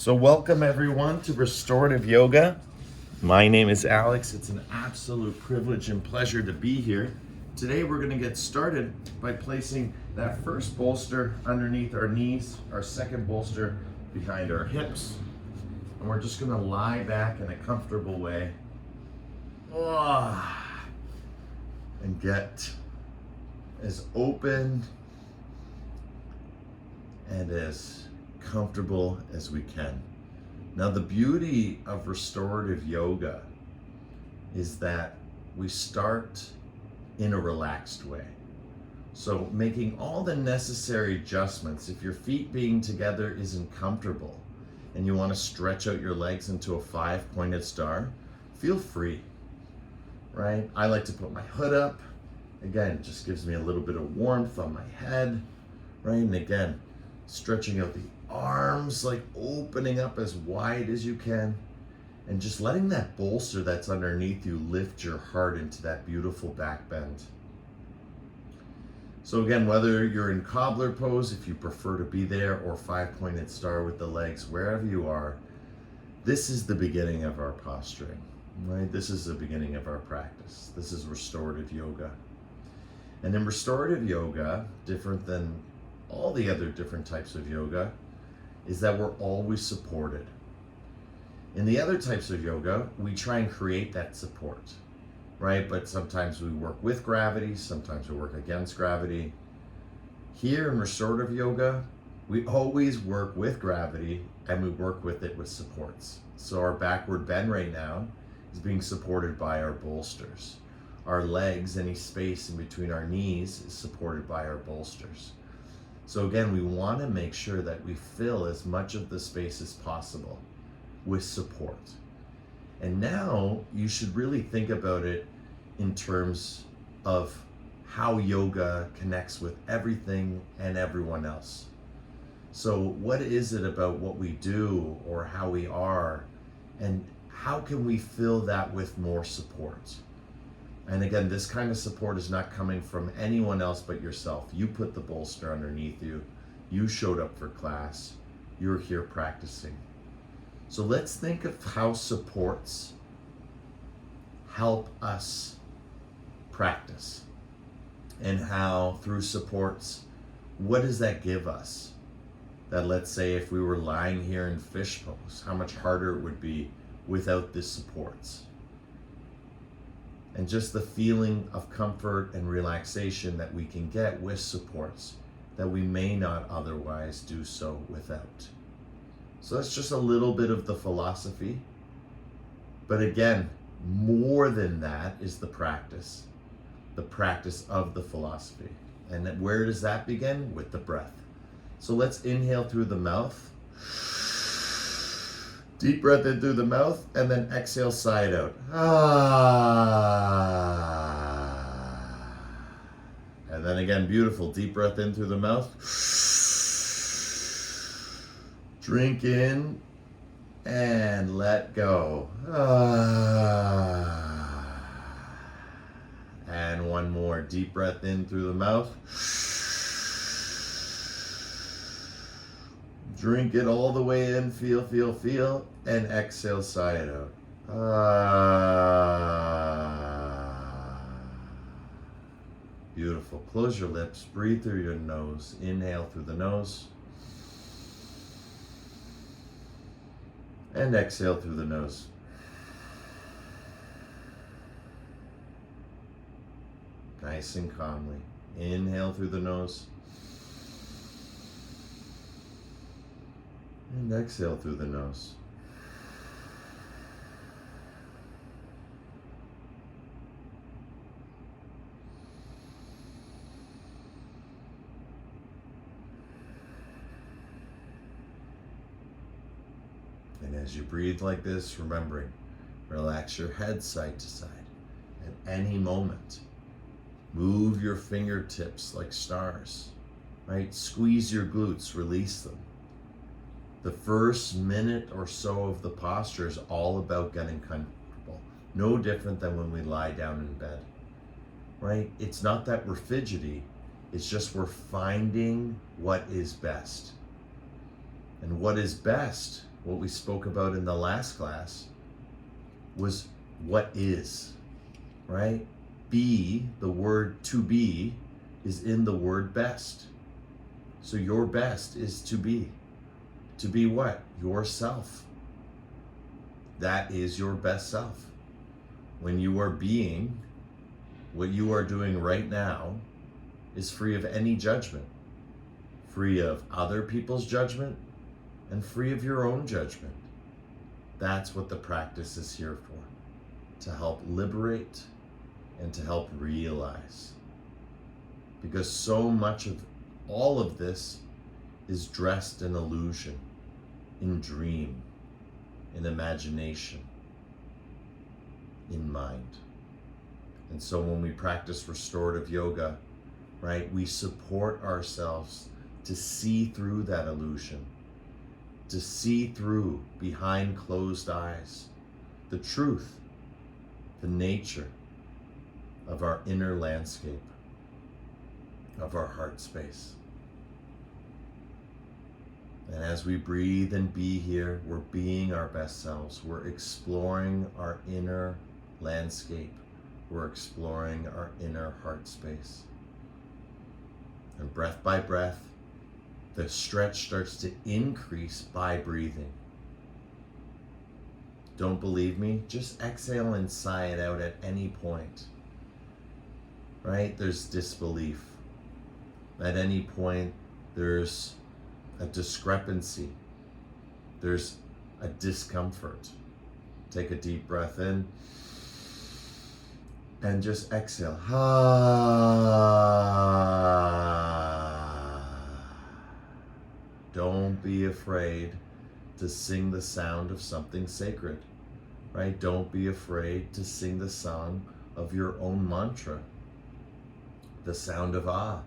So welcome everyone to Restorative Yoga. My name is Alex. It's an absolute privilege and pleasure to be here. Today we're going to get started by placing that first bolster underneath our knees, our second bolster behind our hips. And we're just going to lie back in a comfortable way. And get as open and as comfortable as we can. Now, the beauty of restorative yoga is that we start in a relaxed way. So making all the necessary adjustments. If your feet being together isn't comfortable and you want to stretch out your legs into a 5-pointed star, feel free, right? I like to put my hood up. Again, it just gives me a little bit of warmth on my head, right? And again, stretching out the arms, like opening up as wide as you can, and just letting that bolster that's underneath you lift your heart into that beautiful back bend. So again, whether you're in cobbler pose, if you prefer to be there, or 5-pointed star with the legs, wherever you are, this is the beginning of our posturing, right? This is the beginning of our practice. This is restorative yoga. And in restorative yoga, different than all the other different types of yoga, is that we're always supported. In the other types of yoga, we try and create that support, right? But sometimes we work with gravity, sometimes we work against gravity. Here in restorative yoga, we always work with gravity and we work with it with supports. So our backward bend right now is being supported by our bolsters. Our legs, any space in between our knees, is supported by our bolsters. So again, we want to make sure that we fill as much of the space as possible with support. And now you should really think about it in terms of how yoga connects with everything and everyone else. So what is it about what we do or how we are, and how can we fill that with more support? And again, this kind of support is not coming from anyone else but yourself. You put the bolster underneath you. You showed up for class. You're here practicing. So let's think of how supports help us practice. And how through supports, what does that give us? That let's say if we were lying here in fish pose, how much harder it would be without the supports. And just the feeling of comfort and relaxation that we can get with supports that we may not otherwise do so without. So that's just a little bit of the philosophy. But again, more than that is the practice of the philosophy. And where does that begin? With the breath. So let's inhale through the mouth. Deep breath in through the mouth, and then exhale side out. And then again, beautiful. Deep breath in through the mouth. Drink in and let go. And one more. Deep breath in through the mouth. Drink it all the way in, feel, and exhale, sigh it out. Beautiful. Close your lips, breathe through your nose. Inhale through the nose. And exhale through the nose. Nice and calmly. Inhale through the nose. And exhale through the nose. And as you breathe like this, remembering, relax your head side to side at any moment. Move your fingertips like stars, right? Squeeze your glutes, release them. The first minute or so of the posture is all about getting comfortable. No different than when we lie down in bed, right? It's not that we're fidgety. It's just we're finding what is best. And what is best what we spoke about in the last class was what is, right? Be, the word to be, is in the word best. So your best is to be. To be what? Yourself. That is your best self. When you are being, what you are doing right now is free of any judgment, free of other people's judgment, and free of your own judgment. That's what the practice is here for, to help liberate and to help realize. Because so much of all of this is dressed in illusion, in dream, in imagination, in mind. And so when we practice restorative yoga, right, we support ourselves to see through that illusion, to see through behind closed eyes, the truth, the nature of our inner landscape, of our heart space. And as we breathe and be here, we're being our best selves. We're exploring our inner landscape. We're exploring our inner heart space. And breath by breath, the stretch starts to increase by breathing. Don't believe me? Just exhale and sigh it out at any point. Right? There's disbelief. At any point, there's a discrepancy. There's a discomfort. Take a deep breath in and just exhale. Don't be afraid to sing the sound of something sacred, right? Don't be afraid to sing the song of your own mantra, the sound of ah,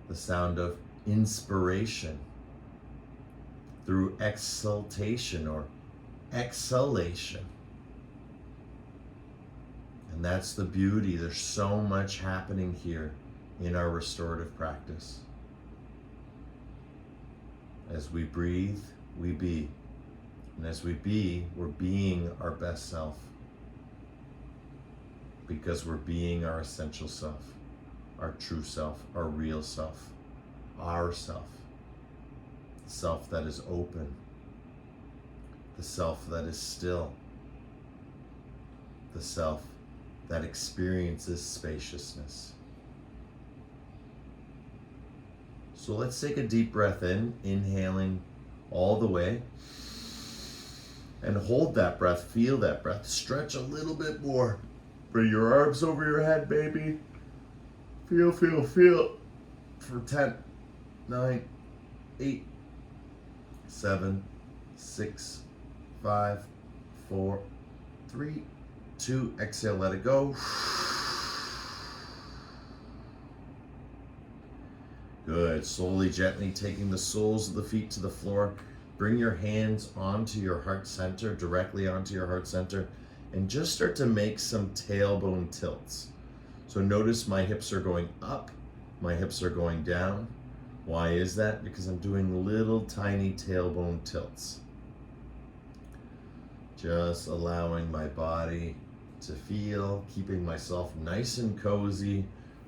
the sound of inspiration through exaltation or exhalation. And that's the beauty. There's so much happening here in our restorative practice. As we breathe, we be. And as we be, we're being our best self. Because we're being our essential self, our true self, our real self, our self. The self that is open. The self that is still. The self that experiences spaciousness. So let's take a deep breath in, inhaling all the way. And hold that breath, feel that breath. Stretch a little bit more. Bring your arms over your head, baby. Feel. For 10, 9, 8, 7, 6, 5, 4, 3, 2. Exhale, let it go. Good. Slowly, gently taking the soles of the feet to the floor. Bring your hands onto your heart center, directly onto your heart center, and just start to make some tailbone tilts. So notice my hips are going up, my hips are going down. Why is that? Because I'm doing little tiny tailbone tilts. Just allowing my body to feel, keeping myself nice and cozy,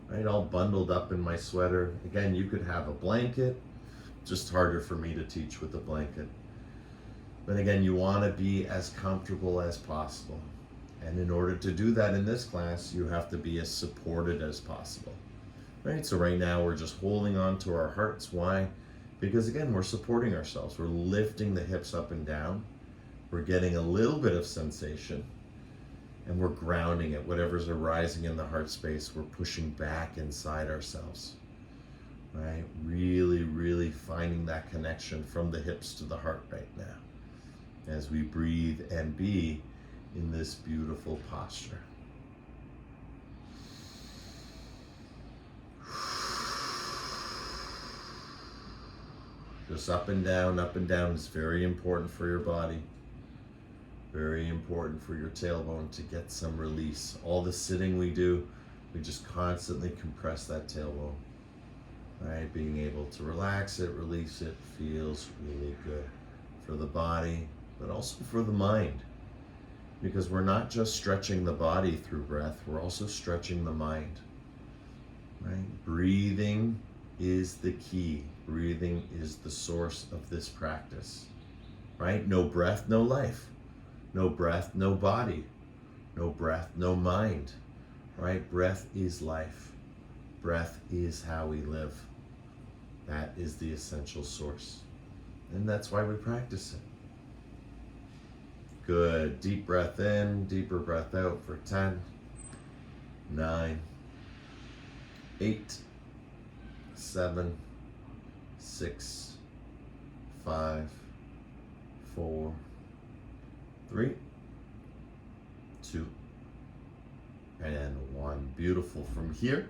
right? All bundled up in my sweater. Again, you could have a blanket. Just harder for me to teach with a blanket. But again, you want to be as comfortable as possible. And in order to do that in this class, you have to be as supported as possible. Right? So right now we're just holding on to our hearts. Why? Because again, we're supporting ourselves. We're lifting the hips up and down. We're getting a little bit of sensation. And we're grounding it. Whatever's arising in the heart space, we're pushing back inside ourselves. Right? Really, really finding that connection from the hips to the heart right now. As we breathe and be in this beautiful posture. Just up and down is very important for your body. Very important for your tailbone to get some release. All the sitting we do, we just constantly compress that tailbone. Right? Being able to relax it, release it, feels really good for the body, but also for the mind. Because we're not just stretching the body through breath, we're also stretching the mind. Right? Breathing is the key. Breathing is the source of this practice. Right? No breath, no life. No breath, no body. No breath, no mind. Right? Breath is life. Breath is how we live. That is the essential source. And that's why we practice it. Good. Deep breath in, deeper breath out for 10, 9, 8, 7, 6, 5, 4, 3, 2, and 1. Beautiful. From here,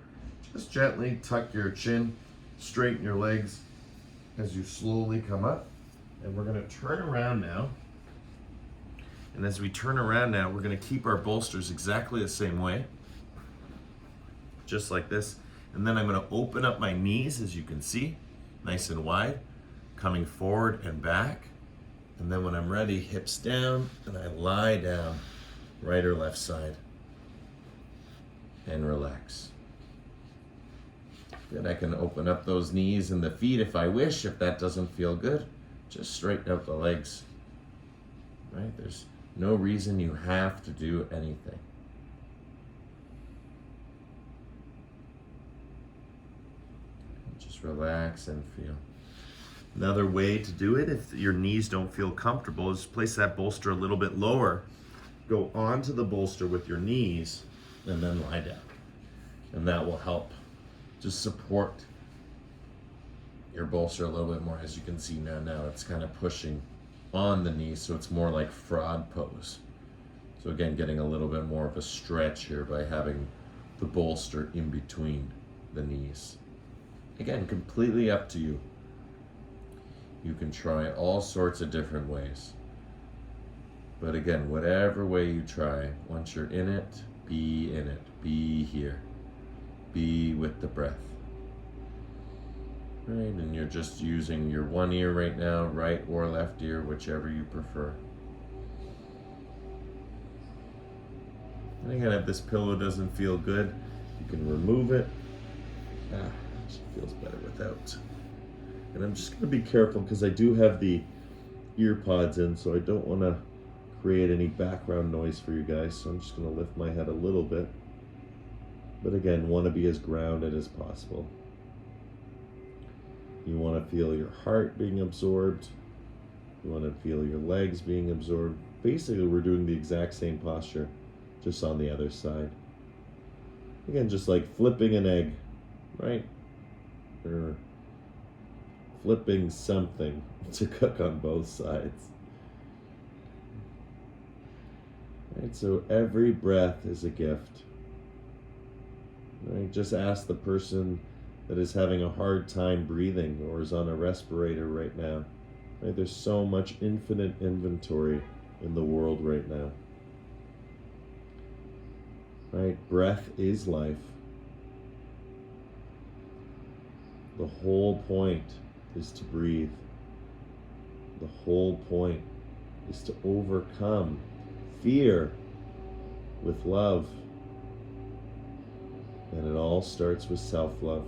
just gently tuck your chin, straighten your legs as you slowly come up. And we're going to turn around now. And as we turn around now, we're going to keep our bolsters exactly the same way, just like this. And then I'm going to open up my knees, as you can see, nice and wide, coming forward and back. And then when I'm ready, hips down, and I lie down, right or left side, and relax. Then I can open up those knees and the feet if I wish. If that doesn't feel good, just straighten out the legs. Right? There's no reason you have to do anything. Just relax and feel. Another way to do it, if your knees don't feel comfortable, is place that bolster a little bit lower. Go onto the bolster with your knees and then lie down. And that will help just support your bolster a little bit more. As you can see now it's kind of pushing on the knees, so it's more like frog pose. So again, getting a little bit more of a stretch here by having the bolster in between the knees. Again, completely up to you. You can try all sorts of different ways. But again, whatever way you try, once you're in it, be here. Be with the breath. Right, and you're just using your one ear right now, right or left ear, whichever you prefer. And again, if this pillow doesn't feel good, you can remove it. It feels better without. And I'm just going to be careful because I do have the ear pods in, so I don't want to create any background noise for you guys. So I'm just going to lift my head a little bit. But again, want to be as grounded as possible. You want to feel your heart being absorbed. You want to feel your legs being absorbed. Basically, we're doing the exact same posture, just on the other side. Again, just like flipping an egg, right? Or flipping something to cook on both sides. Right, so every breath is a gift. Right, just ask the person that is having a hard time breathing or is on a respirator right now. Right, there's so much infinite inventory in the world right now. Right, breath is life. The whole point is to breathe. The whole point is to overcome fear with love. And it all starts with self-love.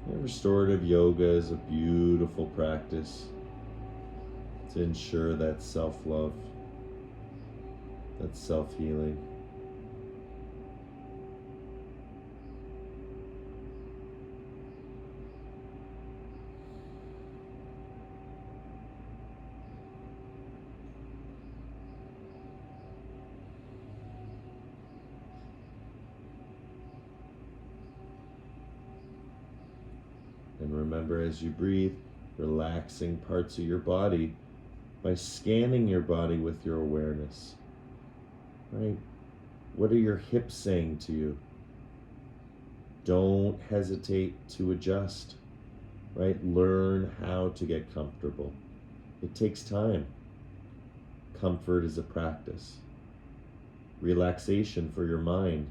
And restorative yoga is a beautiful practice to ensure that self-love, that self-healing. And remember, as you breathe, relaxing parts of your body by scanning your body with your awareness. Right? What are your hips saying to you? Don't hesitate to adjust. Right? Learn how to get comfortable. It takes time. Comfort is a practice. Relaxation for your mind,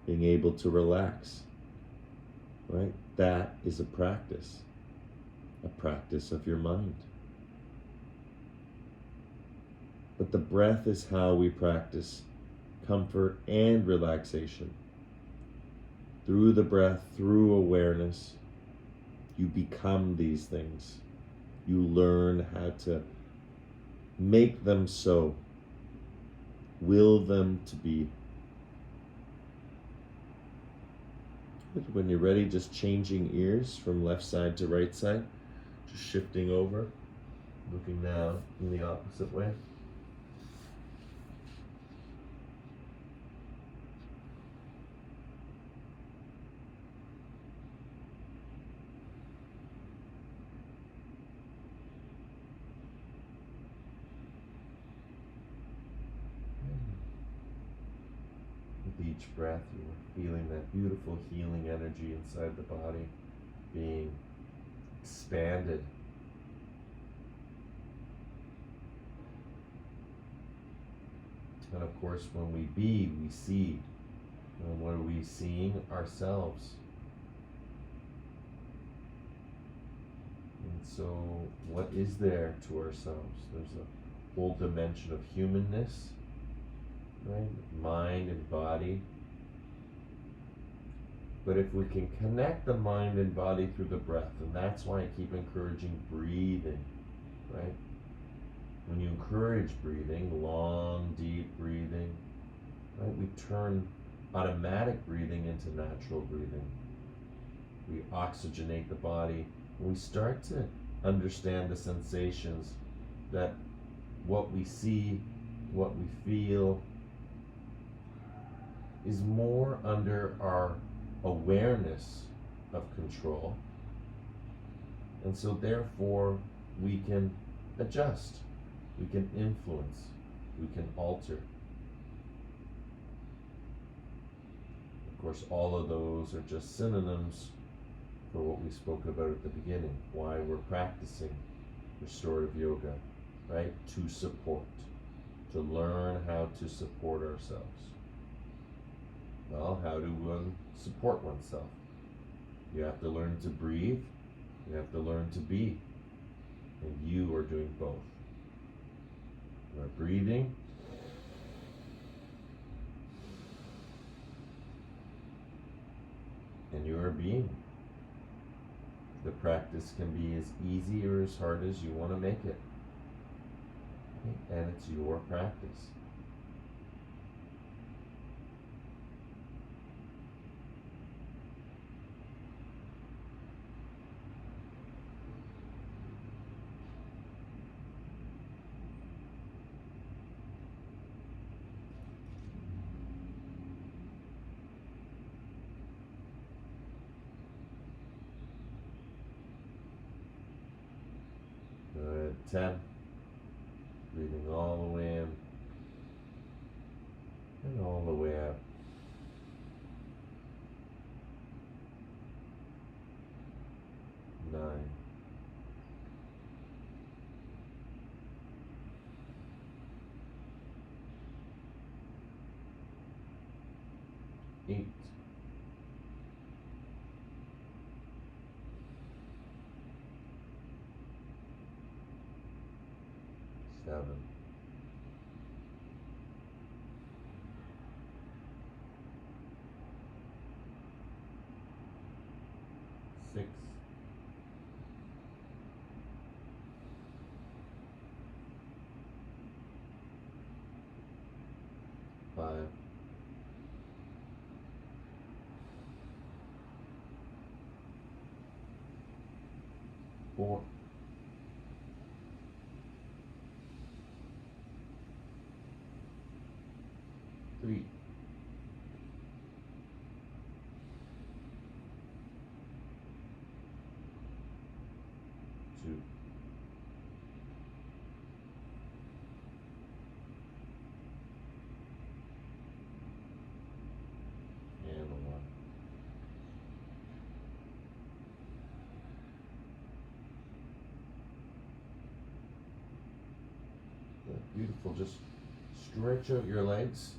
being able to relax. Right? That is a practice of your mind. But the breath is how we practice comfort and relaxation. Through the breath, through awareness, you become these things. You learn how to make them so, will them to be. When you're ready, just changing ears from left side to right side, just shifting over, looking now in the opposite way. With each breath, you are feeling that beautiful healing energy inside the body being expanded. And of course, when we be, we see. And what are we seeing? Ourselves. And so, what is there to ourselves? There's a whole dimension of humanness, right? Mind and body. But if we can connect the mind and body through the breath, and that's why I keep encouraging breathing, right? When you encourage breathing, long, deep breathing, right? We turn automatic breathing into natural breathing. We oxygenate the body. We start to understand the sensations that what we see, what we feel, is more under our awareness of control. And so therefore we can adjust, we can influence, we can alter. Of course, all of those are just synonyms for what we spoke about at the beginning, why we're practicing restorative yoga, right? To support, to learn how to support ourselves. Well, how do one support oneself? You have to learn to breathe, you have to learn to be, and you are doing both. You are breathing, and you are being. The practice can be as easy or as hard as you want to make it. And it's your practice. Good. 10. Breathing all the way in and all the way out. 9. 8. 7. 6. 5. 4. 3. 2. And 1. Beautiful. Just stretch out your legs.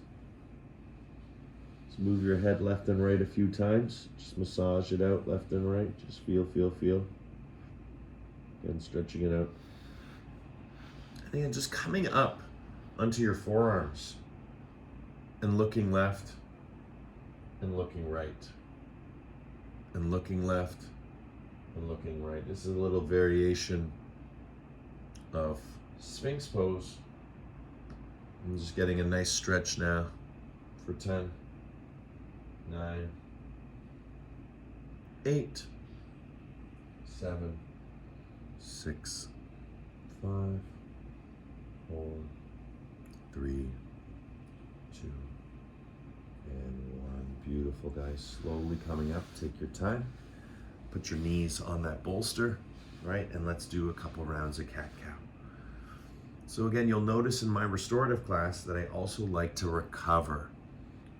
Just move your head left and right a few times. Just massage it out left and right. Just feel. Again, stretching it out. And then just coming up onto your forearms and looking left and looking right and looking left and looking right. This is a little variation of Sphinx pose. I'm just getting a nice stretch now for 10, 9, 8, 7, 6, 5, 4, 3, 2, and 1. Beautiful, guys. Slowly coming up. Take your time. Put your knees on that bolster, right? And let's do a couple rounds of cat-cow. So again, you'll notice in my restorative class that I also like to recover,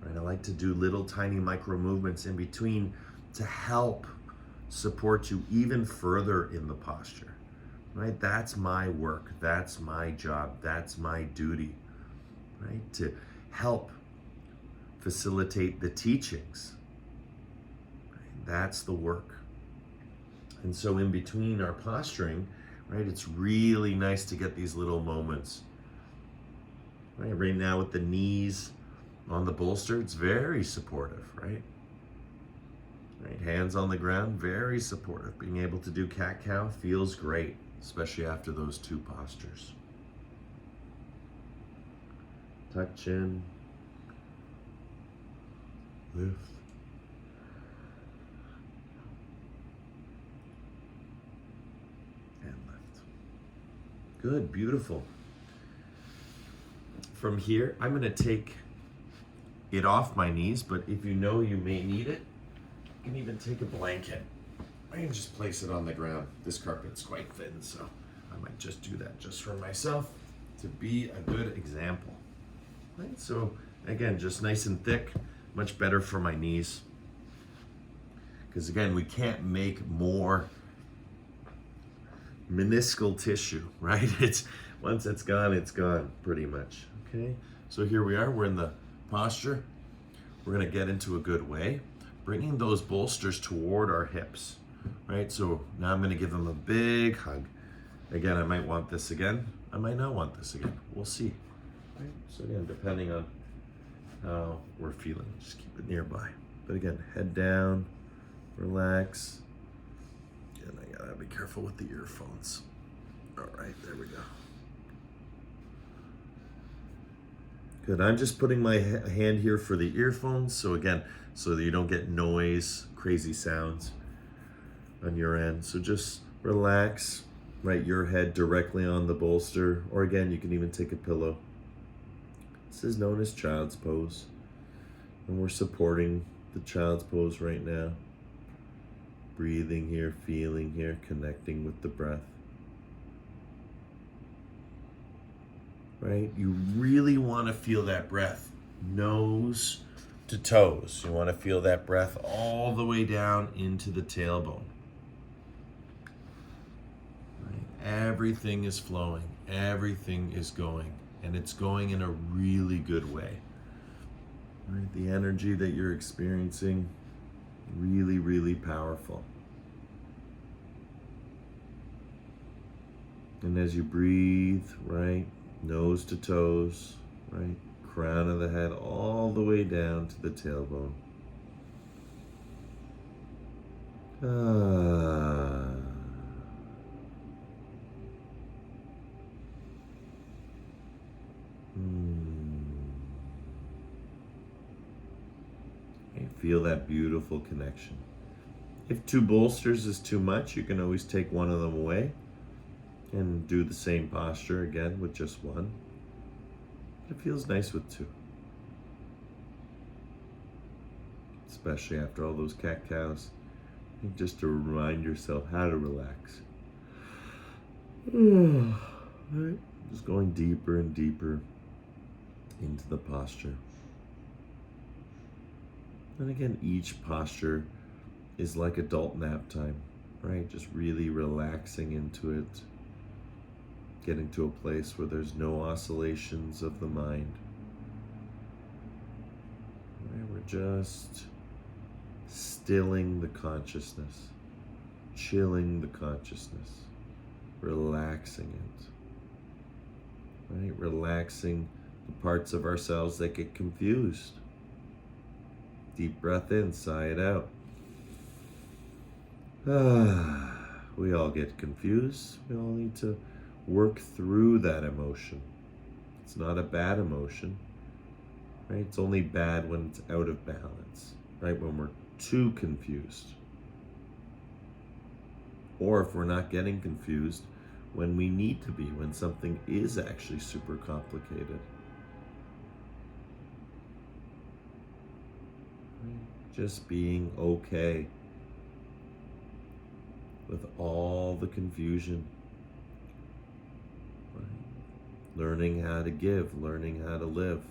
right? I like to do little tiny micro movements in between to help support you even further in the posture, right? That's my work, that's my job, that's my duty, right? To help facilitate the teachings, right? That's the work. And so in between our posturing, right, it's really nice to get these little moments, right? Right now with the knees on the bolster, it's very supportive, right? Right, hands on the ground, very supportive. Being able to do cat-cow feels great, especially after those two postures. Tuck chin, lift. And lift. Good, beautiful. From here, I'm gonna take it off my knees, but if you know you may need it, you can even take a blanket. I can just place it on the ground. This carpet's quite thin, so I might just do that just for myself to be a good example. Right? So again, just nice and thick, much better for my knees. Because again, we can't make more meniscal tissue, right? It's once it's gone pretty much. Okay, so here we are, we're in the posture. We're gonna get into a good way, bringing those bolsters toward our hips, right? So now I'm gonna give them a big hug. Again, I might want this again. I might not want this again. We'll see. Right? So again, depending on how we're feeling, just keep it nearby. But again, head down, relax. And I gotta be careful with the earphones. All right, there we go. Good, I'm just putting my hand here for the earphones. So again, so that you don't get noise, crazy sounds on your end. So just relax, right, your head directly on the bolster. Or again, you can even take a pillow. This is known as child's pose. And we're supporting the child's pose right now. Breathing here, feeling here, connecting with the breath. Right? You really want to feel that breath, nose to toes. You want to feel that breath all the way down into the tailbone. Right? Everything is flowing, everything is going, and it's going in a really good way. Right? The energy that you're experiencing, really, really powerful. And as you breathe, right, nose to toes, right, crown of the head all the way down to the tailbone. Okay, feel that beautiful connection. If 2 bolsters is too much, you can always take one of them away and do the same posture again with just one. It feels nice with 2. Especially after all those cat-cows. Just to remind yourself how to relax. Right. Just going deeper and deeper into the posture. And again, each posture is like adult nap time, right? Just really relaxing into it. Getting to a place where there's no oscillations of the mind. Right? We're just stilling the consciousness, chilling the consciousness, relaxing it. right? Relaxing the parts of ourselves that get confused. Deep breath in, sigh it out. We all get confused. We all need to work through that emotion. It's not a bad emotion, right? It's only bad when it's out of balance, right? When we're too confused. Or if we're not getting confused when we need to be, when something is actually super complicated. Just being okay with all the confusion. Learning how to give, learning how to live,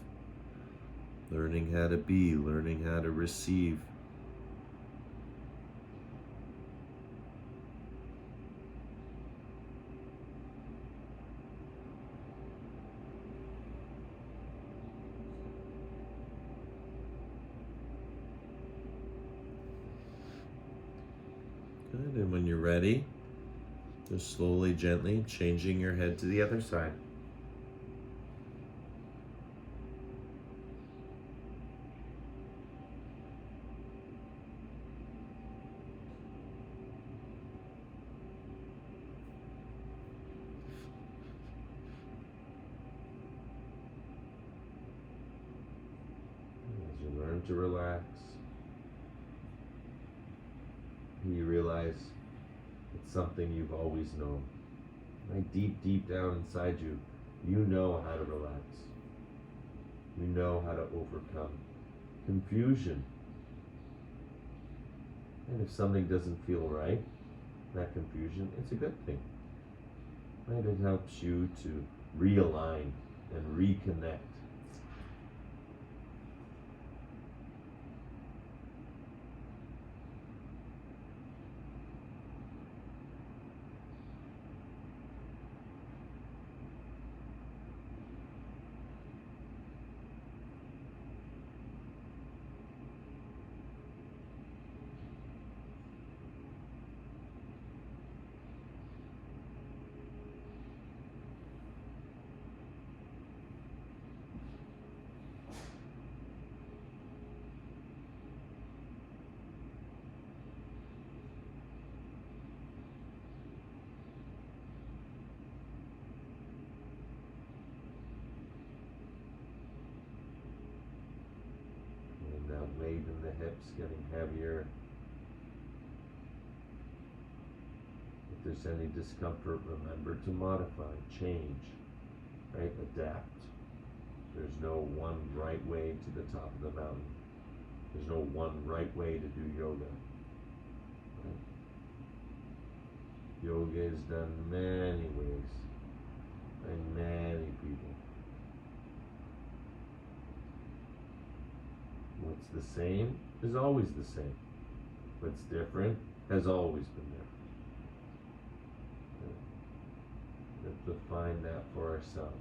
learning how to be, learning how to receive. Good, and when you're ready, just slowly, gently changing your head to the other side. As you learn to relax, you realize it's something you've always known. Right? Deep, deep down inside you, you know how to relax. You know how to overcome confusion. And if something doesn't feel right, that confusion, it's a good thing. Right? It helps you to realign and reconnect. Now weight in the hips getting heavier. If there's any discomfort, remember to modify, change, right? Adapt. There's no one right way to the top of the mountain. There's no one right way to do yoga. Right? Yoga is done many ways by many people. What's the same is always the same. What's different has always been there. We have to find that for ourselves.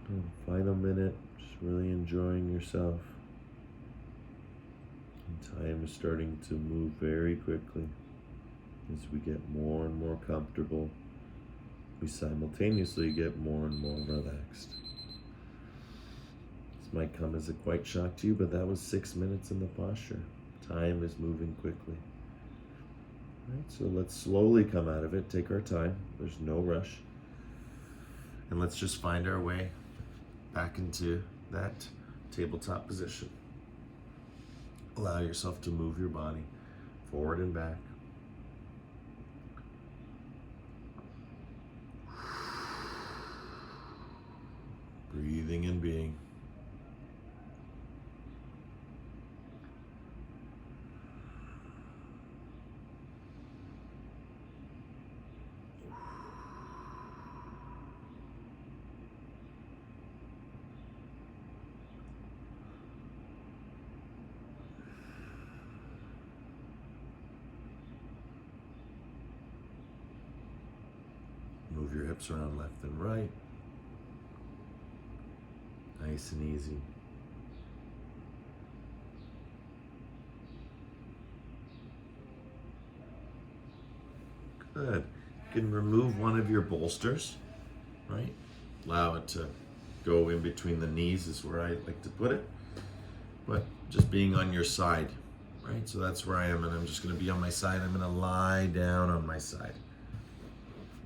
And final minute, just really enjoying yourself. And time is starting to move very quickly. As we get more and more comfortable, we simultaneously get more and more relaxed. This might come as a quite shock to you, but that was 6 minutes in the posture. Time is moving quickly. Right, so let's slowly come out of it, take our time. There's no rush. And let's just find our way back into that tabletop position. Allow yourself to move your body forward and back. Breathing and being. hips around left and right. Nice and easy. Good. You can remove one of your bolsters, right? Allow it to go in between the knees is where I like to put it. But just being on your side, right? So that's where I am, and I'm just gonna be on my side. I'm gonna lie down on my side.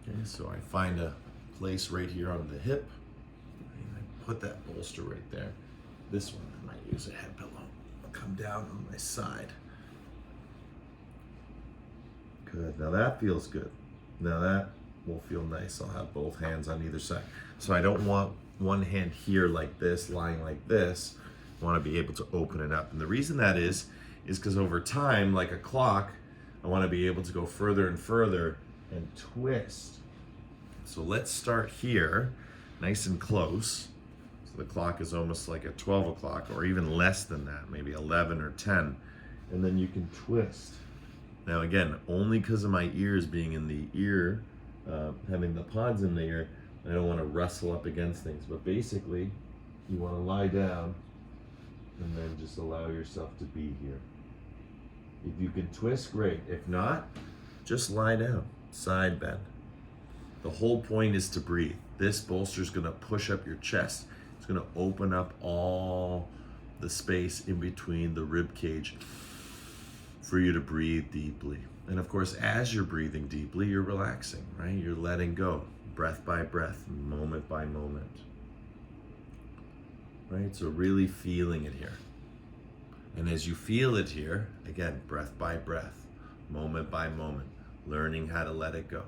Okay, so I find a place right here on the hip, and I put that bolster right there. This one, I might use a head pillow. I'll come down on my side. Good, now that feels good. Now that will feel nice. I'll have both hands on either side. So I don't want one hand here like this, lying like this. I want to be able to open it up. And the reason that is because over time, like a clock, I want to be able to go further and further and twist. So let's start here, nice and close. So the clock is almost like at 12 o'clock or even less than that, maybe 11 or 10. And then you can twist. Now again, only because of my ears being in the ear, having the pods in the ear, I don't want to wrestle up against things. But basically, you want to lie down and then just allow yourself to be here. If you can twist, great. If not, just lie down, side bend. The whole point is to breathe. This bolster is going to push up your chest. It's going to open up all the space in between the rib cage for you to breathe deeply. And of course, as you're breathing deeply, you're relaxing, right? You're letting go, breath by breath, moment by moment. Right? So really feeling it here. And as you feel it here, again, breath by breath, moment by moment, learning how to let it go.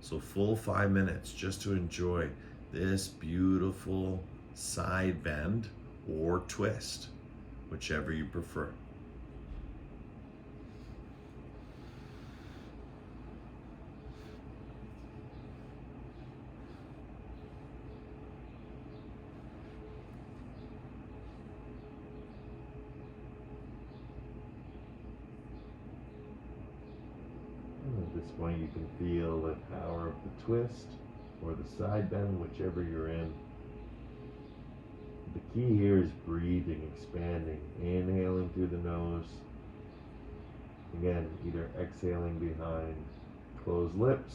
So full 5 minutes just to enjoy this beautiful side bend or twist, whichever you prefer. At this point, you can feel the power of the twist or the side bend, whichever you're in. The key here is breathing, expanding, inhaling through the nose. Again, either exhaling behind closed lips,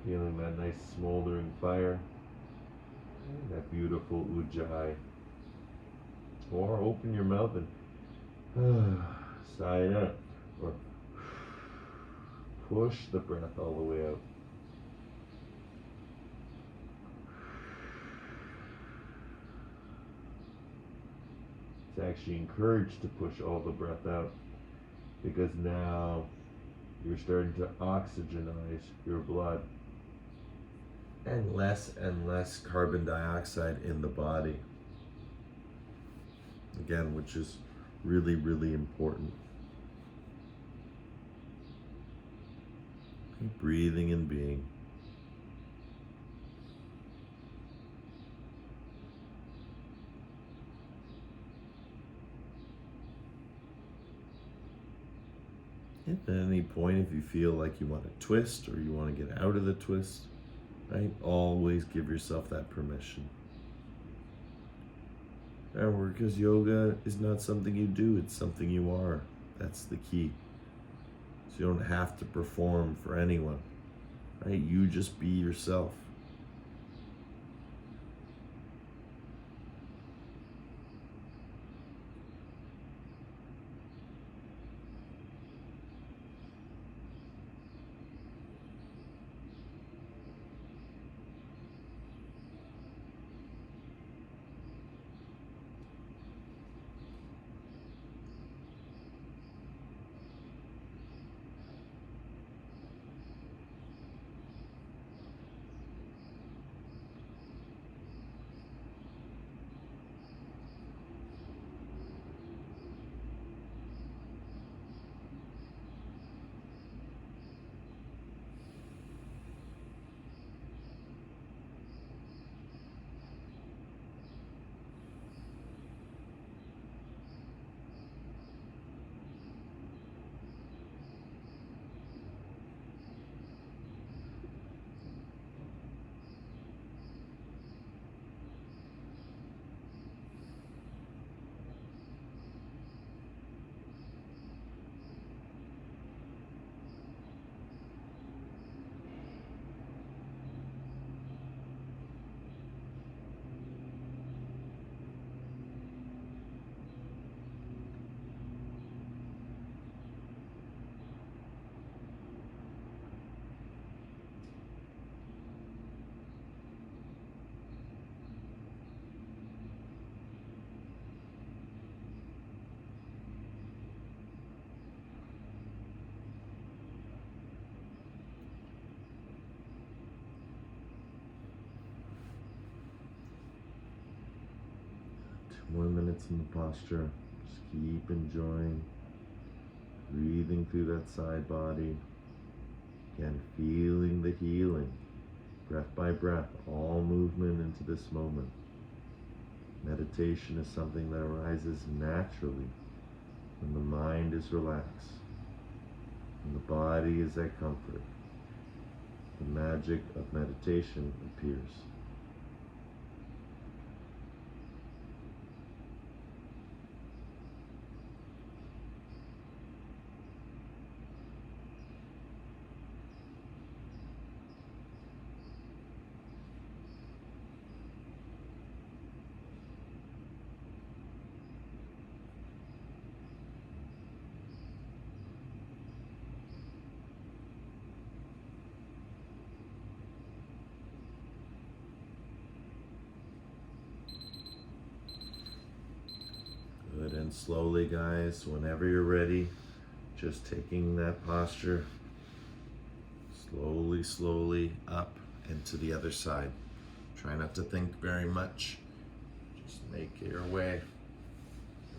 feeling that nice smoldering fire, that beautiful ujjayi. Or open your mouth and sigh it out. Or push the breath all the way out. It's actually encouraged to push all the breath out because now you're starting to oxygenize your blood and less carbon dioxide in the body. Again, which is really, really important. Keep breathing and being. At any point, if you feel like you want to twist or you want to get out of the twist, right? Always give yourself that permission. Remember, because yoga is not something you do, it's something you are. That's the key. So you don't have to perform for anyone, right? You just be yourself. More minutes in the posture. Just keep enjoying breathing through that side body. Again, feeling the healing, breath by breath, all movement into this moment. Meditation is something that arises naturally when the mind is relaxed, when the body is at comfort. The magic of meditation appears. Good, and slowly, guys, whenever you're ready, just taking that posture slowly up and to the other side. Try not to think very much. Just make your way.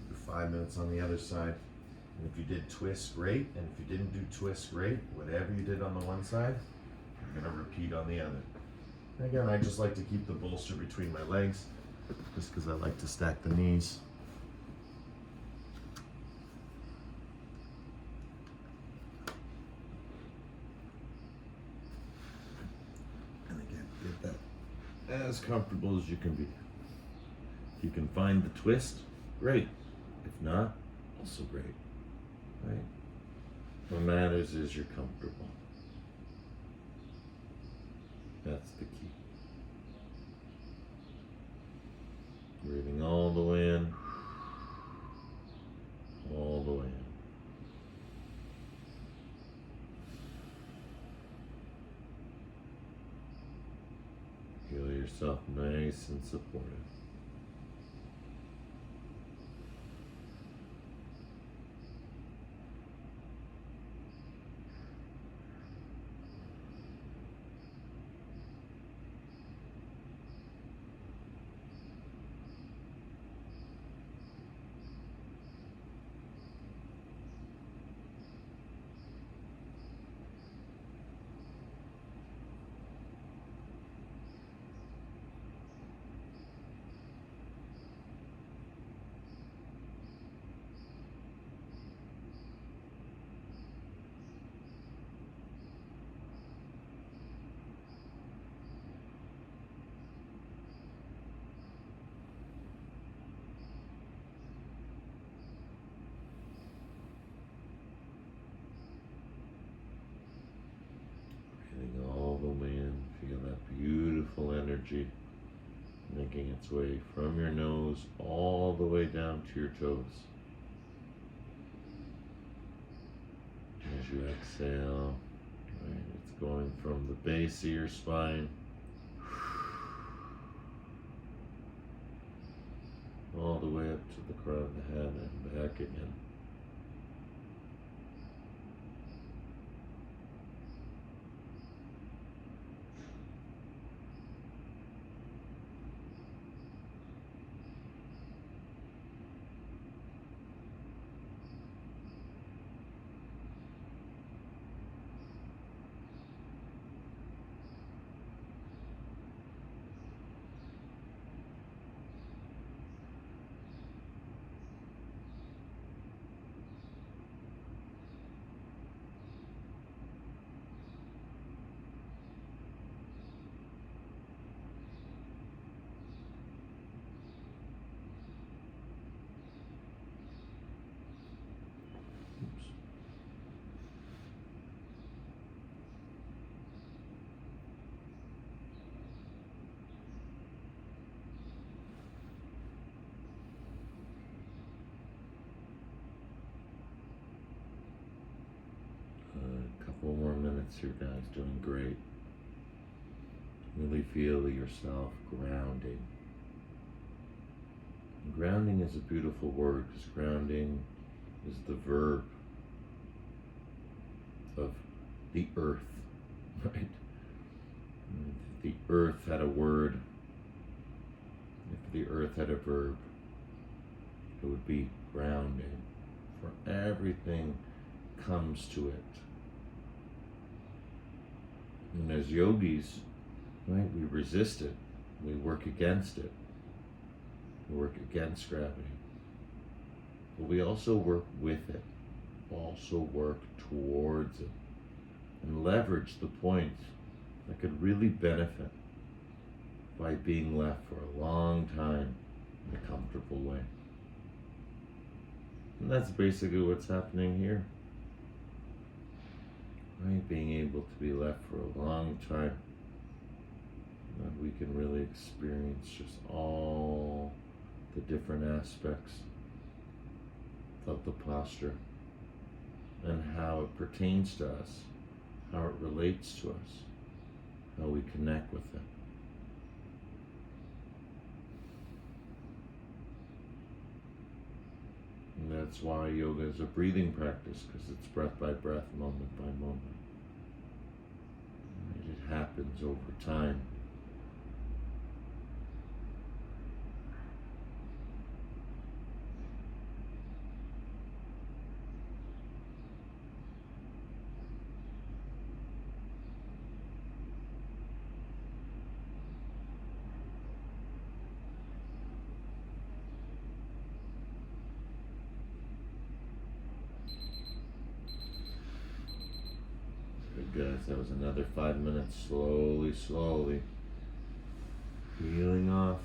Do 5 minutes on the other side. And if you did twist, great. And if you didn't do twist, great. Whatever you did on the one side, you're gonna repeat on the other. And again, I just like to keep the bolster between my legs, just because I like to stack the knees. And again, get that as comfortable as you can be. If you can find the twist, great. If not, also great. Right? What matters is you're comfortable. That's the key. Breathing all the way in, all the way in. Feel yourself nice and supported. Breathing all the way in, feel that beautiful energy making its way from your nose all the way down to your toes. As you exhale, right, it's going from the base of your spine all the way up to the crown of the head and back again. A couple more minutes here, guys. Doing great. Really feel yourself grounding. And grounding is a beautiful word because grounding is the verb of the earth, right? If the earth had a word, if the earth had a verb, it would be grounding, for everything comes to it. And as yogis, right, we resist it, we work against it, we work against gravity. But we also work with it, also work towards it, and leverage the points that could really benefit by being left for a long time in a comfortable way. And that's basically what's happening here. Right? Being able to be left for a long time. That we can really experience just all the different aspects of the posture and how it pertains to us, how it relates to us, how we connect with it. And that's why yoga is a breathing practice, because it's breath by breath, moment by moment. And it happens over time. Good, guys. That was another 5 minutes. Slowly, slowly. Peeling off.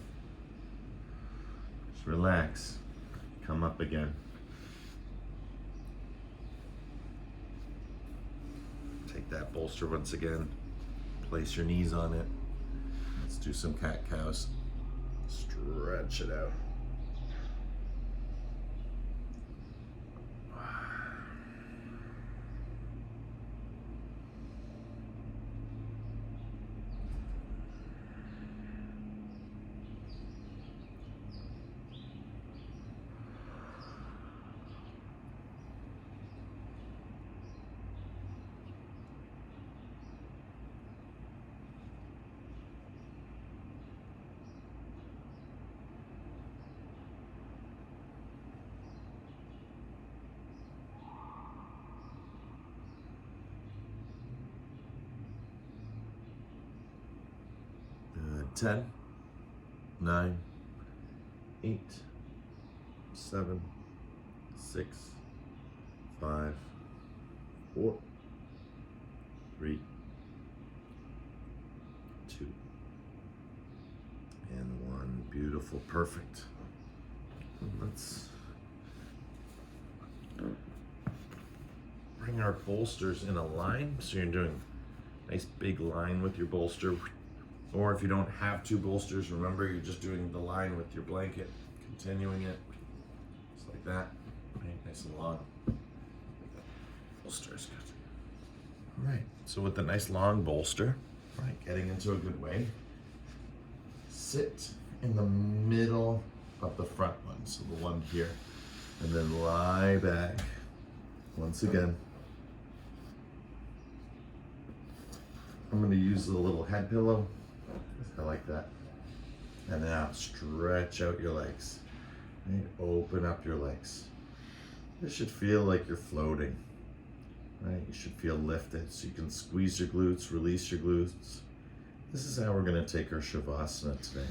Just relax. Come up again. Take that bolster once again. Place your knees on it. Let's do some cat-cows. Stretch it out. Good. 10, 9, 8, 7, 6, 5, 4, 3, 2, and 1. Beautiful, perfect. Let's bring our bolsters in a line. So you're doing a nice big line with your bolster. Or if you don't have two bolsters, remember you're just doing the line with your blanket, continuing it, just like that, right? Nice and long. Bolster is good. All right, so with the nice long bolster, right, getting into a good way, sit in the middle of the front one, so the one here, and then lie back once again. I'm going to use a little head pillow. I like that. And now stretch out your legs. Right? Open up your legs. This should feel like you're floating. Right? You should feel lifted, so you can squeeze your glutes, release your glutes. This is how we're going to take our Shavasana today.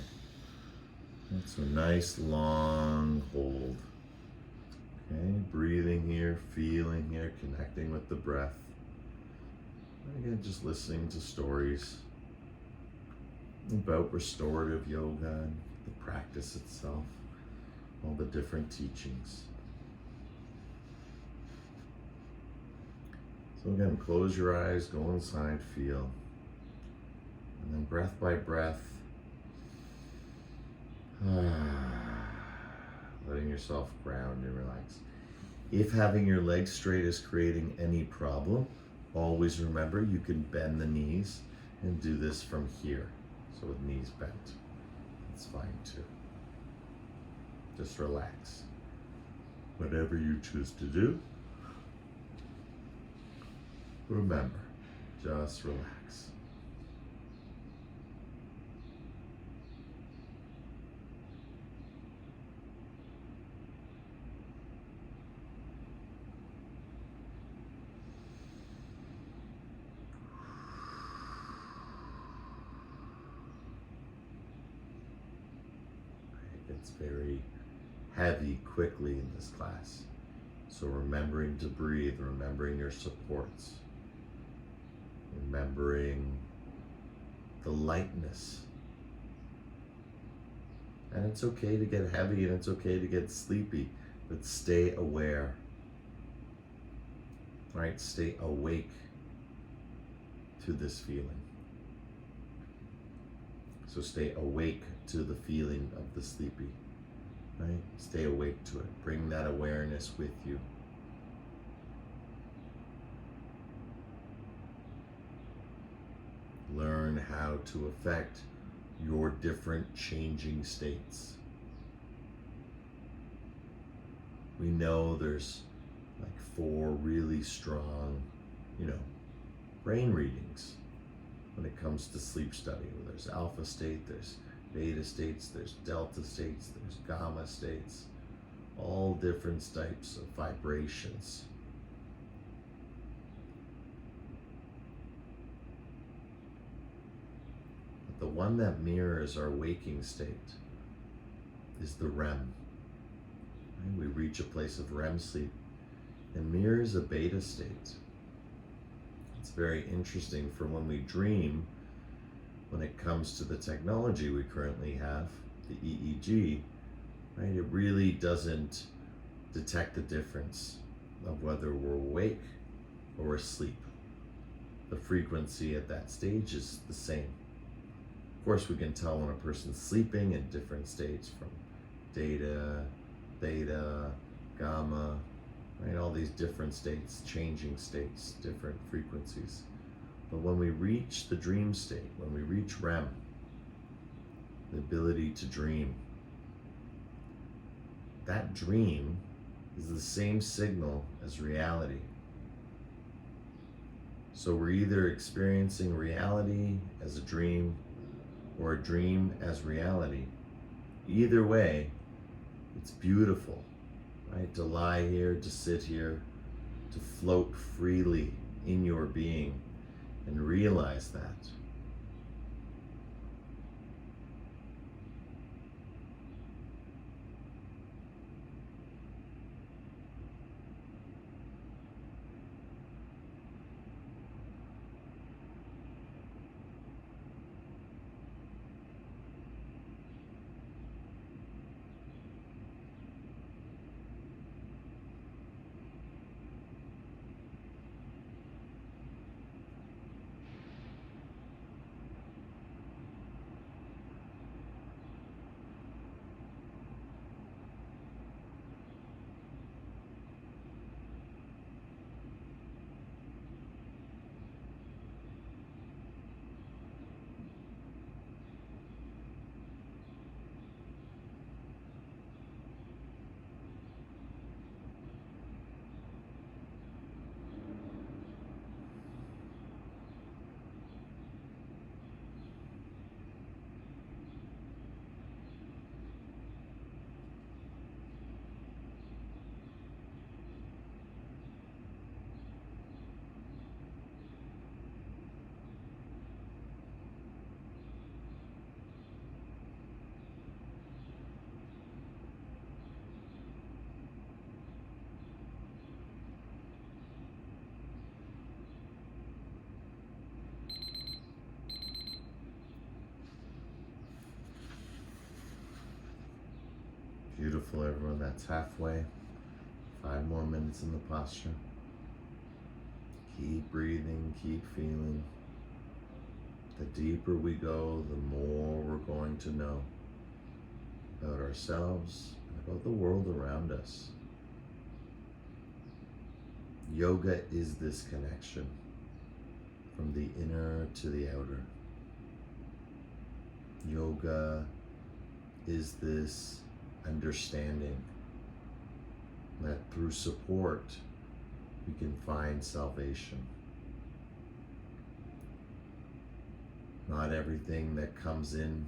Right? So nice long hold. Okay, breathing here, feeling here, connecting with the breath. And again, just listening to stories about restorative yoga and the practice itself, all the different teachings. So again, close your eyes, go inside, feel. And then breath by breath, letting yourself ground and relax. If having your legs straight is creating any problem, always remember you can bend the knees and do this from here. So with knees bent, that's fine too. Just relax. Whatever you choose to do, remember, just relax. It's very heavy quickly in this class. So remembering to breathe, remembering your supports, remembering the lightness. And it's okay to get heavy and it's okay to get sleepy, but stay aware. Right? Stay awake to this feeling. So stay awake to the feeling of the sleepy. Right? Stay awake to it. Bring that awareness with you. Learn how to affect your different changing states. We know there's like 4 really strong, brain readings when it comes to sleep study. There's alpha state, there's beta states, there's delta states, there's gamma states, all different types of vibrations. But the one that mirrors our waking state is the REM. Right? We reach a place of REM sleep and mirrors a beta state. It's very interesting for when we dream, when it comes to the technology we currently have, the EEG, right? It really doesn't detect the difference of whether we're awake or asleep. The frequency at that stage is the same. Of course, we can tell when a person's sleeping in different states, from theta, gamma, right? All these different states, changing states, different frequencies. But when we reach the dream state, when we reach REM, the ability to dream, that dream is the same signal as reality. So we're either experiencing reality as a dream or a dream as reality. Either way, it's beautiful, right? To lie here, to sit here, to float freely in your being and realize that. Beautiful, everyone. That's halfway. 5 more minutes in the posture. Keep breathing, keep feeling. The deeper we go, the more we're going to know about ourselves and about the world around us. Yoga is this connection from the inner to the outer. Yoga is this understanding that through support we can find salvation. Not everything that comes in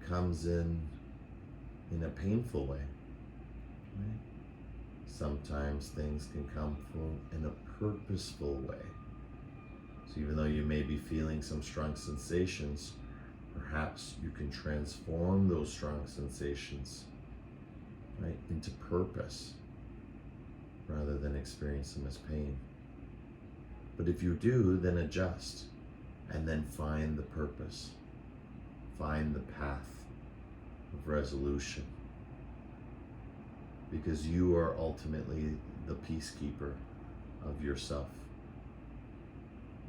a painful way. Right? Sometimes things can come in a purposeful way. So even though you may be feeling some strong sensations Perhaps you can transform those strong sensations, right, into purpose rather than experience them as pain. But if you do, then adjust and then find the purpose, find the path of resolution, because you are ultimately the peacekeeper of yourself.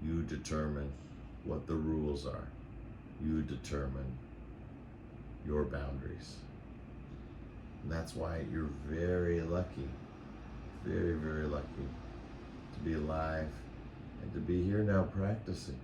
You determine what the rules are. You determine your boundaries. And that's why you're very lucky, very, very lucky to be alive and to be here now practicing.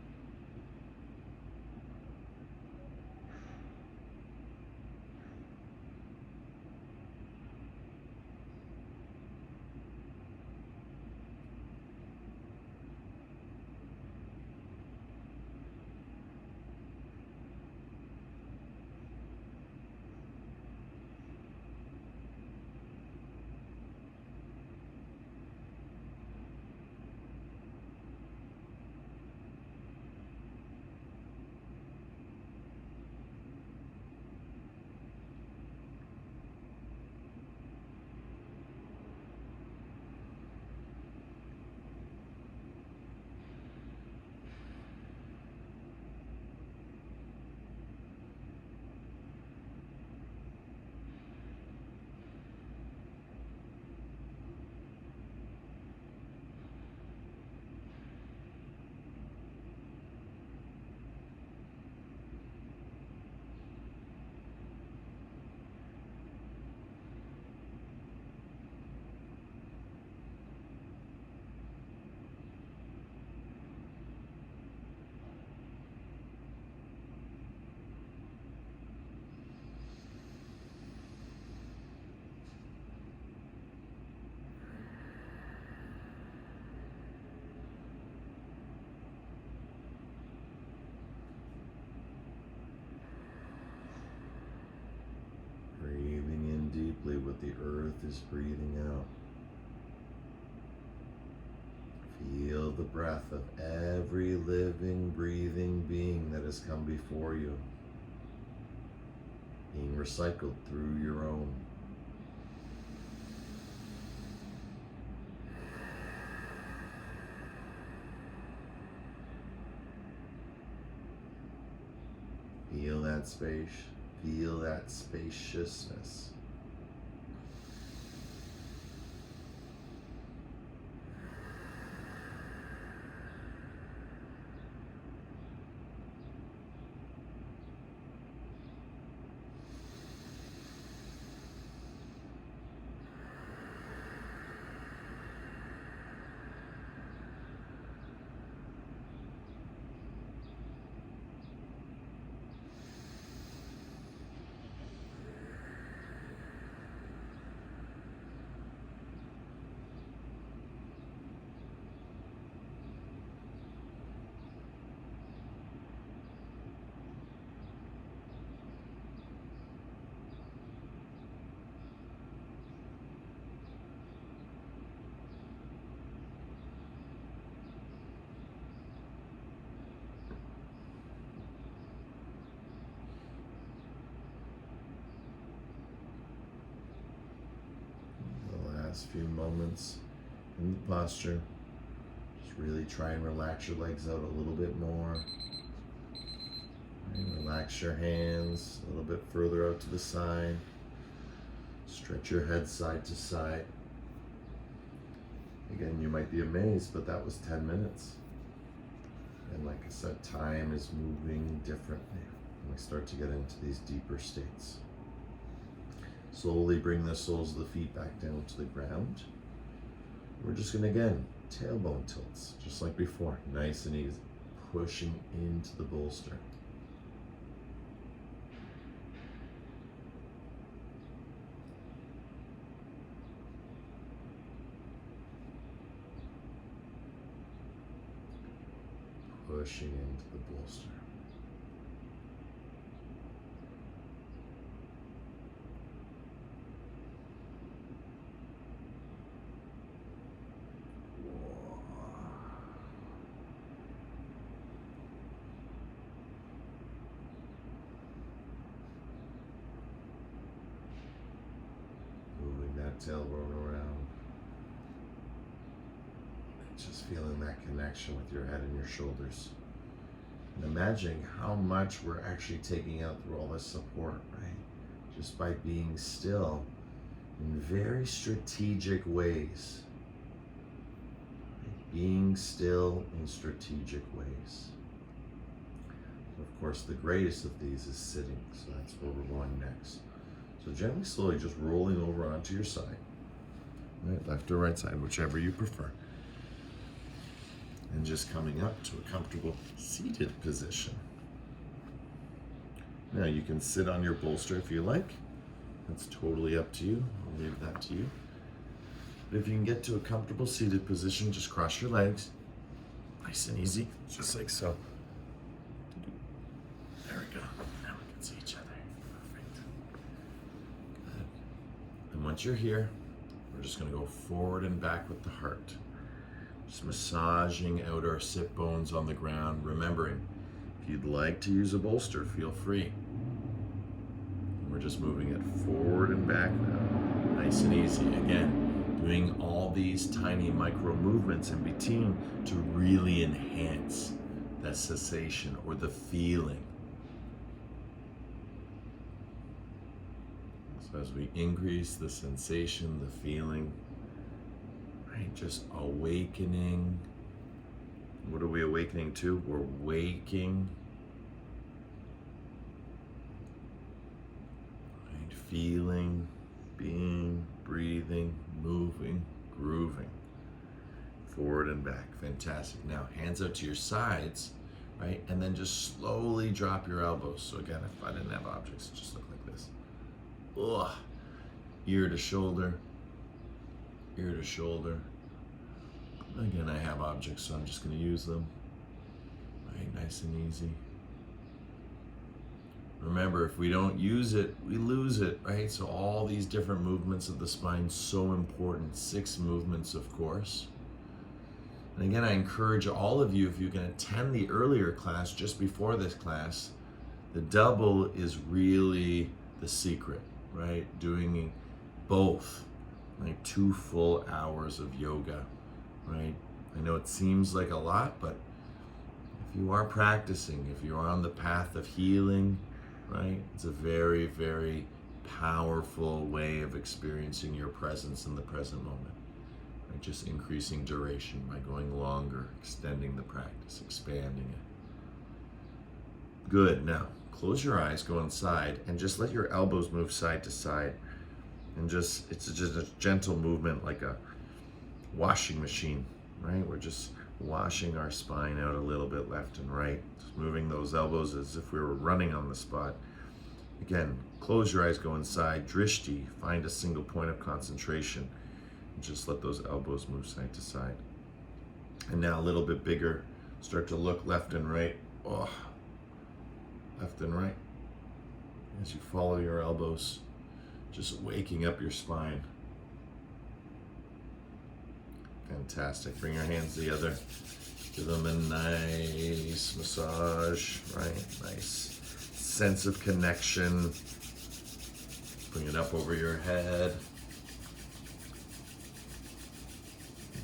Breathing in deeply what the earth is breathing out. Feel the breath of every living, breathing being that has come before you, being recycled through your own. Feel that space, feel that spaciousness. Last few moments in the posture. Just really try and relax your legs out a little bit more. And relax your hands a little bit further out to the side. Stretch your head side to side. Again, you might be amazed, but that was 10 minutes. And like I said, time is moving differently when we start to get into these deeper states. Slowly bring the soles of the feet back down to the ground. We're just gonna, again, tailbone tilts, just like before, nice and easy, pushing into the bolster. Pushing into the bolster. tailbone around. Just feeling that connection with your head and your shoulders. And imagining how much we're actually taking out through all this support, right? Just by being still in very strategic ways. Right? Being still in strategic ways. Of course, the greatest of these is sitting, so that's where we're going next. So gently, slowly, just rolling over onto your side, right? Left or right side, whichever you prefer. And just coming up to a comfortable seated position. Now you can sit on your bolster if you like. That's totally up to you. I'll leave that to you. But if you can get to a comfortable seated position, just cross your legs. Nice and easy, just like so. There we go. Now we can see each other. Perfect. Good. And once you're here, we're just going to go forward and back with the heart. Just massaging out our sit bones on the ground, remembering if you'd like to use a bolster, feel free. And we're just moving it forward and back now, nice and easy. Again, doing all these tiny micro movements in between to really enhance that sensation or the feeling. So as we increase the sensation, the feeling, right, just awakening. What are we awakening to? We're waking. Right, feeling, being, breathing, moving, grooving. Forward and back. Fantastic. Now, hands out to your sides, right? And then just slowly drop your elbows. So again, if I didn't have objects, it just look like this. Ugh. Ear to shoulder. Ear to shoulder. Again, I have objects, so I'm just going to use them. Right, nice and easy. Remember, if we don't use it, we lose it, right? So all these different movements of the spine, so important. 6 movements, of course. And again, I encourage all of you, if you can attend the earlier class just before this class, the double is really the secret, right? Doing both. Like 2 full hours of yoga, right? I know it seems like a lot, but if you are practicing, if you're on the path of healing, right? It's a very, very powerful way of experiencing your presence in the present moment. Right? Just increasing duration by going longer, extending the practice, expanding it. Good. Now, close your eyes, go inside, and just let your elbows move side to side. And it's just a gentle movement like a washing machine, right? We're just washing our spine out a little bit left and right. Just moving those elbows as if we were running on the spot. Again, close your eyes, go inside. Drishti, find a single point of concentration. And just let those elbows move side to side. And now a little bit bigger. Start to look left and right. Oh, left and right. As you follow your elbows, just waking up your spine. Fantastic. Bring your hands together. Give them a nice massage, right? Nice sense of connection. Bring it up over your head.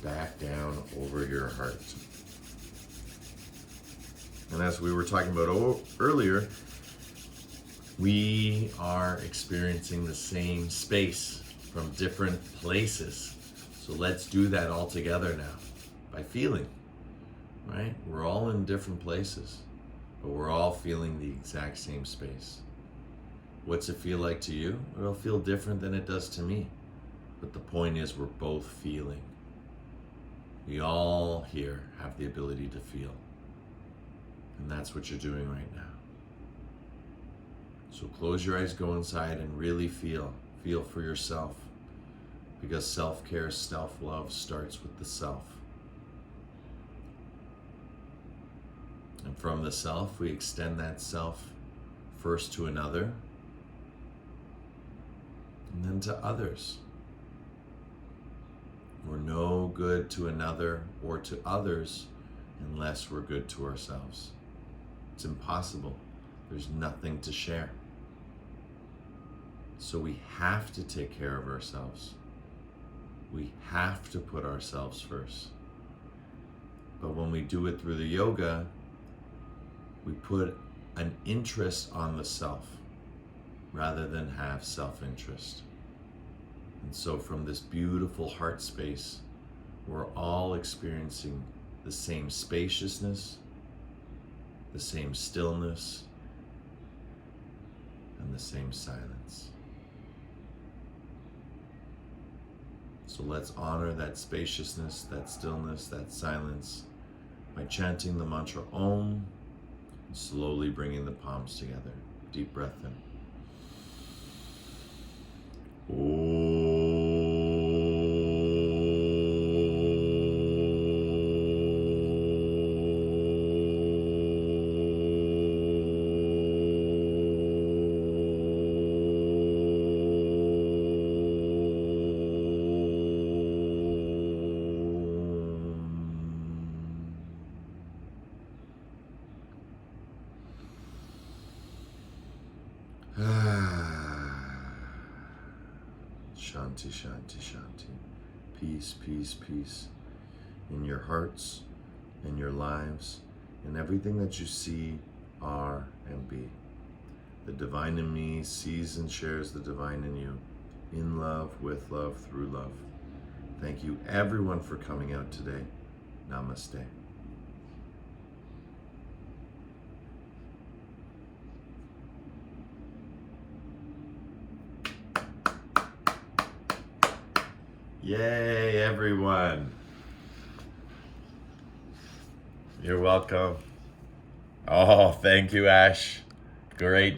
Back down over your heart. And as we were talking about earlier, we are experiencing the same space from different places. So let's do that all together now by feeling, right? We're all in different places, but we're all feeling the exact same space. What's it feel like to you? It'll feel different than it does to me. But the point is we're both feeling. We all here have the ability to feel. And that's what you're doing right now. So close your eyes, go inside, and really feel. Feel for yourself. Because self-care, self-love starts with the self. And from the self, we extend that self first to another, and then to others. We're no good to another or to others unless we're good to ourselves. It's impossible. There's nothing to share. So we have to take care of ourselves. We have to put ourselves first. But when we do it through the yoga, we put an interest on the self rather than have self-interest. And so from this beautiful heart space, we're all experiencing the same spaciousness, the same stillness, and the same silence. So let's honor that spaciousness, that stillness, that silence by chanting the mantra Om and slowly bringing the palms together. Deep breath in. Om. Shanti, shanti, shanti. Peace, peace, peace in your hearts, in your lives, in everything that you see, are, and be. The divine in me sees and shares the divine in you, in love, with love, through love. Thank you everyone for coming out today. Namaste. Yay, everyone. You're welcome. Oh, thank you, Ash. Great